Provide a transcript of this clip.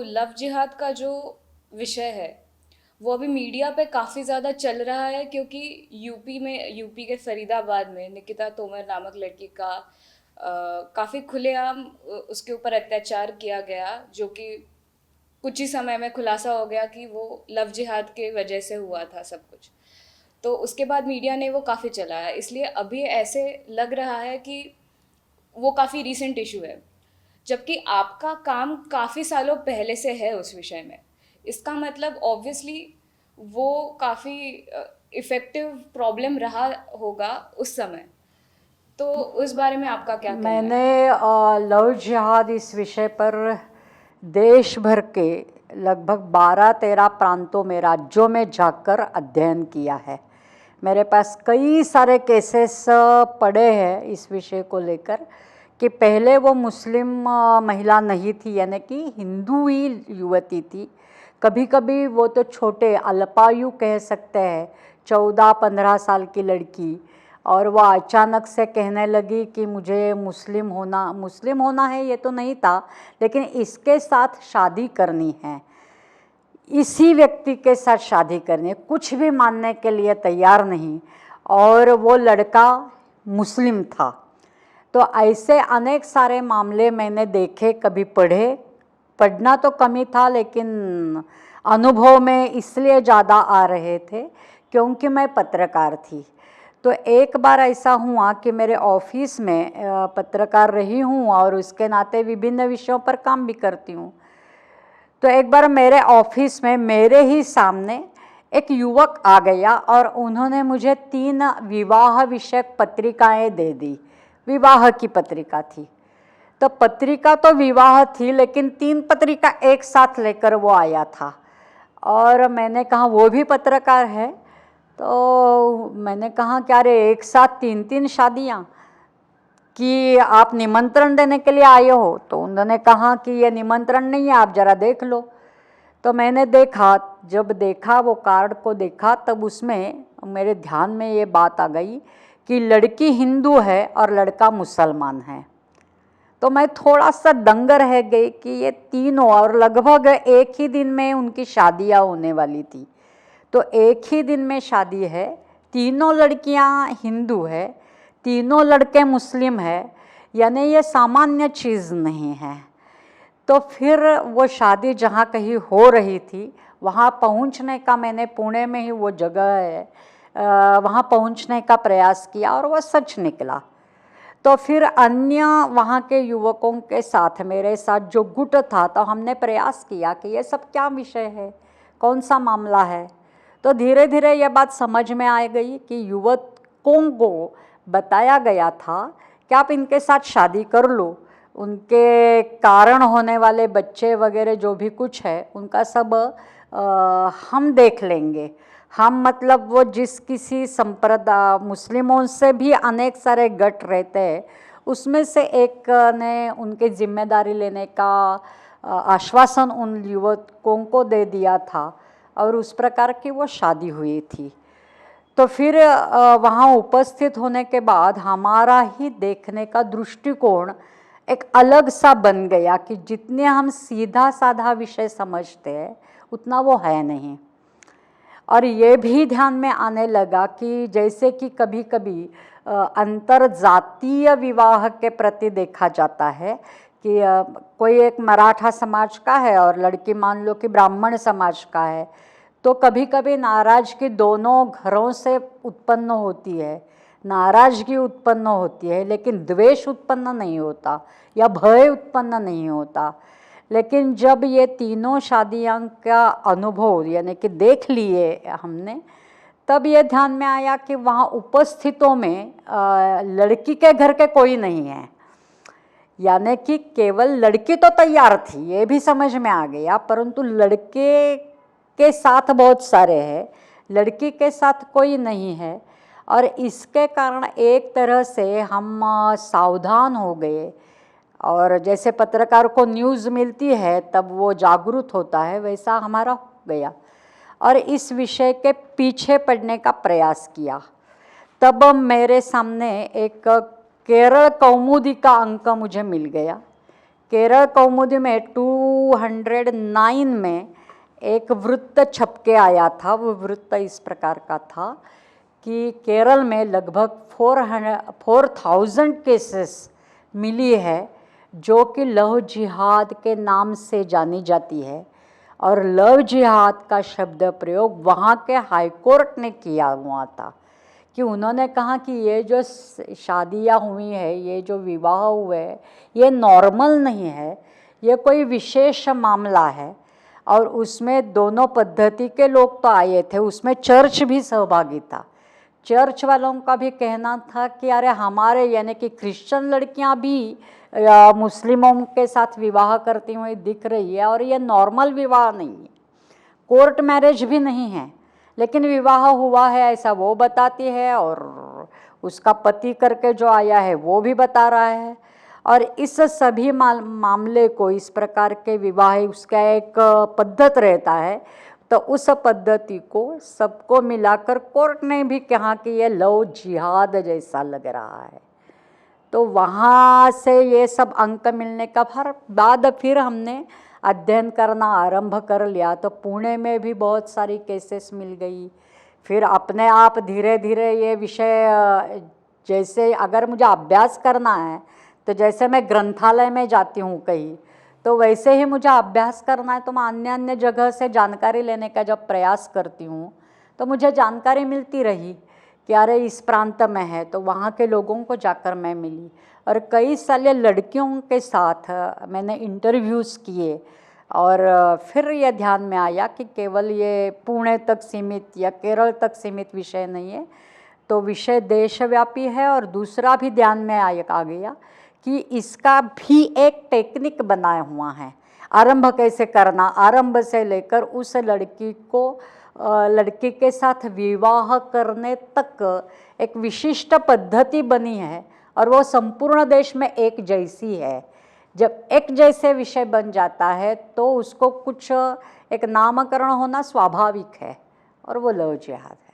Love जिहाद का जो विषय है वो अभी मीडिया पे काफ़ी ज़्यादा चल रहा है, क्योंकि यूपी के फरीदाबाद में निकिता तोमर नामक लड़की का काफ़ी खुलेआम उसके ऊपर अत्याचार किया गया, जो कि कुछ ही समय में खुलासा हो गया कि वो लव जिहाद के वजह से हुआ था सब कुछ। तो उसके बाद मीडिया ने वो काफ़ी चलाया, इसलिए अभी ऐसे लग रहा है कि वो काफ़ी रीसेंट इशू है, जबकि आपका काम काफ़ी सालों पहले से है उस विषय में। इसका मतलब ऑब्वियसली वो काफ़ी इफ़ेक्टिव प्रॉब्लम रहा होगा उस समय। तो उस बारे में आपका क्या कहना है? मैंने लव जिहाद इस विषय पर देश भर के लगभग 12-13 प्रांतों में, राज्यों में जाकर अध्ययन किया है। मेरे पास कई सारे केसेस पड़े हैं इस विषय को लेकर कि पहले वो मुस्लिम महिला नहीं थी, यानी कि हिंदू ही युवती थी। कभी कभी वो तो छोटे अल्पायु कह सकते हैं, 14-15 साल की लड़की, और वो अचानक से कहने लगी कि मुझे मुस्लिम होना है, ये तो नहीं था, लेकिन इसके साथ शादी करनी है, इसी व्यक्ति के साथ शादी करनी है, कुछ भी मानने के लिए तैयार नहीं। और वो लड़का मुस्लिम था। तो ऐसे अनेक सारे मामले मैंने देखे, कभी पढ़ना तो कम ही था, लेकिन अनुभव में इसलिए ज़्यादा आ रहे थे क्योंकि मैं पत्रकार थी। तो एक बार ऐसा हुआ कि मेरे ऑफिस में पत्रकार रही हूँ और उसके नाते विभिन्न विषयों पर काम भी करती हूँ। तो एक बार मेरे ऑफिस में मेरे ही सामने एक युवक आ गया और उन्होंने मुझे 3 विवाह विषयक पत्रिकाएं दे दी। विवाह की पत्रिका थी, तो पत्रिका तो विवाह थी, लेकिन 3 पत्रिका एक साथ लेकर वो आया था। और मैंने कहा वो भी पत्रकार है, तो मैंने कहा क्या रे, एक साथ 3-3 शादियाँ, कि आप निमंत्रण देने के लिए आए हो? तो उन्होंने कहा कि ये निमंत्रण नहीं है, आप ज़रा देख लो। तो मैंने देखा, जब देखा वो कार्ड को देखा, तब उसमें मेरे ध्यान में ये बात आ गई कि लड़की हिंदू है और लड़का मुसलमान है। तो मैं थोड़ा सा दंग रह गई कि ये तीनों, और लगभग एक ही दिन में उनकी शादियाँ होने वाली थी। तो एक ही दिन में शादी है, तीनों लड़कियां हिंदू है, तीनों लड़के मुस्लिम है, यानी ये सामान्य चीज़ नहीं है। तो फिर वो शादी जहाँ कहीं हो रही थी वहाँ पहुँचने का, मैंने पुणे में ही वो जगह है, वहाँ पहुँचने का प्रयास किया और वो सच निकला। तो फिर अन्य वहाँ के युवकों के साथ, मेरे साथ जो गुट था, तो हमने प्रयास किया कि ये सब क्या विषय है, कौन सा मामला है। तो धीरे धीरे ये बात समझ में आ गई कि युवकों को बताया गया था कि आप इनके साथ शादी कर लो, उनके कारण होने वाले बच्चे वगैरह जो भी कुछ है उनका सब हम देख लेंगे। हम मतलब वो जिस किसी संप्रदाय, मुस्लिमों से भी अनेक सारे गट रहते हैं, उसमें से एक ने उनके जिम्मेदारी लेने का आश्वासन उन युवकों को दे दिया था और उस प्रकार की वो शादी हुई थी। तो फिर वहाँ उपस्थित होने के बाद हमारा ही देखने का दृष्टिकोण एक अलग सा बन गया कि जितने हम सीधा साधा विषय समझते हैं उतना वो है नहीं। और ये भी ध्यान में आने लगा कि जैसे कि कभी कभी अंतर जातीय विवाह के प्रति देखा जाता है कि कोई एक मराठा समाज का है और लड़की मान लो कि ब्राह्मण समाज का है, तो कभी कभी नाराज़गी दोनों घरों से उत्पन्न होती है, नाराज़गी उत्पन्न होती है, लेकिन द्वेष उत्पन्न नहीं होता या भय उत्पन्न नहीं होता। लेकिन जब ये तीनों शादियां का अनुभव यानी कि देख लिए हमने, तब ये ध्यान में आया कि वहाँ उपस्थितों में लड़की के घर के कोई नहीं है, यानी कि केवल लड़की तो तैयार थी, ये भी समझ में आ गया, परंतु लड़के के साथ बहुत सारे हैं, लड़की के साथ कोई नहीं है। और इसके कारण एक तरह से हम सावधान हो गए, और जैसे पत्रकार को न्यूज़ मिलती है तब वो जागरूक होता है, वैसा हमारा हो गया और इस विषय के पीछे पड़ने का प्रयास किया। तब मेरे सामने एक केरल कौमुदी का अंक मुझे मिल गया केरल कौमुदी में 209 में एक वृत्त छप के आया था। वो वृत्त इस प्रकार का था कि केरल में लगभग 4000 केसेस मिली है जो कि लव जिहाद के नाम से जानी जाती है, और लव जिहाद का शब्द प्रयोग वहाँ के हाई कोर्ट ने किया हुआ था कि उन्होंने कहा कि ये जो शादियाँ हुई है, ये जो विवाह हुए, ये नॉर्मल नहीं है, ये कोई विशेष मामला है। और उसमें दोनों पद्धति के लोग तो आए थे, उसमें चर्च भी सहभागी था। चर्च वालों का भी कहना था कि अरे हमारे यानी कि क्रिश्चियन लड़कियां भी मुस्लिमों के साथ विवाह करती हुई दिख रही है, और ये नॉर्मल विवाह नहीं है, कोर्ट मैरिज भी नहीं है, लेकिन विवाह हुआ है ऐसा वो बताती है, और उसका पति करके जो आया है वो भी बता रहा है। और इस सभी मामले को, इस प्रकार के विवाह, उसका एक पद्धत रहता है, तो उस पद्धति को सबको मिलाकर कोर्ट ने भी कहा कि ये लव जिहाद जैसा लग रहा है। तो वहाँ से ये सब अंक मिलने का बाद फिर हमने अध्ययन करना आरंभ कर लिया। तो पुणे में भी बहुत सारी केसेस मिल गई। फिर अपने आप धीरे धीरे ये विषय, जैसे अगर मुझे अभ्यास करना है तो जैसे मैं ग्रंथालय में जाती हूँ कहीं, तो वैसे ही मुझे अभ्यास करना है तो मैं अन्य अन्य जगह से जानकारी लेने का जब प्रयास करती हूँ तो मुझे जानकारी मिलती रही कि अरे इस प्रांत में है, तो वहाँ के लोगों को जाकर मैं मिली। और कई सारे लड़कियों के साथ मैंने इंटरव्यूज़ किए, और फिर ये ध्यान में आया कि केवल ये पुणे तक सीमित या केरल तक सीमित विषय नहीं है, तो विषय देशव्यापी है। और दूसरा भी ध्यान में आ गया कि इसका भी एक टेक्निक बनाया हुआ है, आरंभ कैसे करना, आरंभ से लेकर उस लड़की के साथ विवाह करने तक एक विशिष्ट पद्धति बनी है, और वो संपूर्ण देश में एक जैसी है। जब एक जैसे विषय बन जाता है तो उसको कुछ एक नामकरण होना स्वाभाविक है, और वो लव जिहाद है।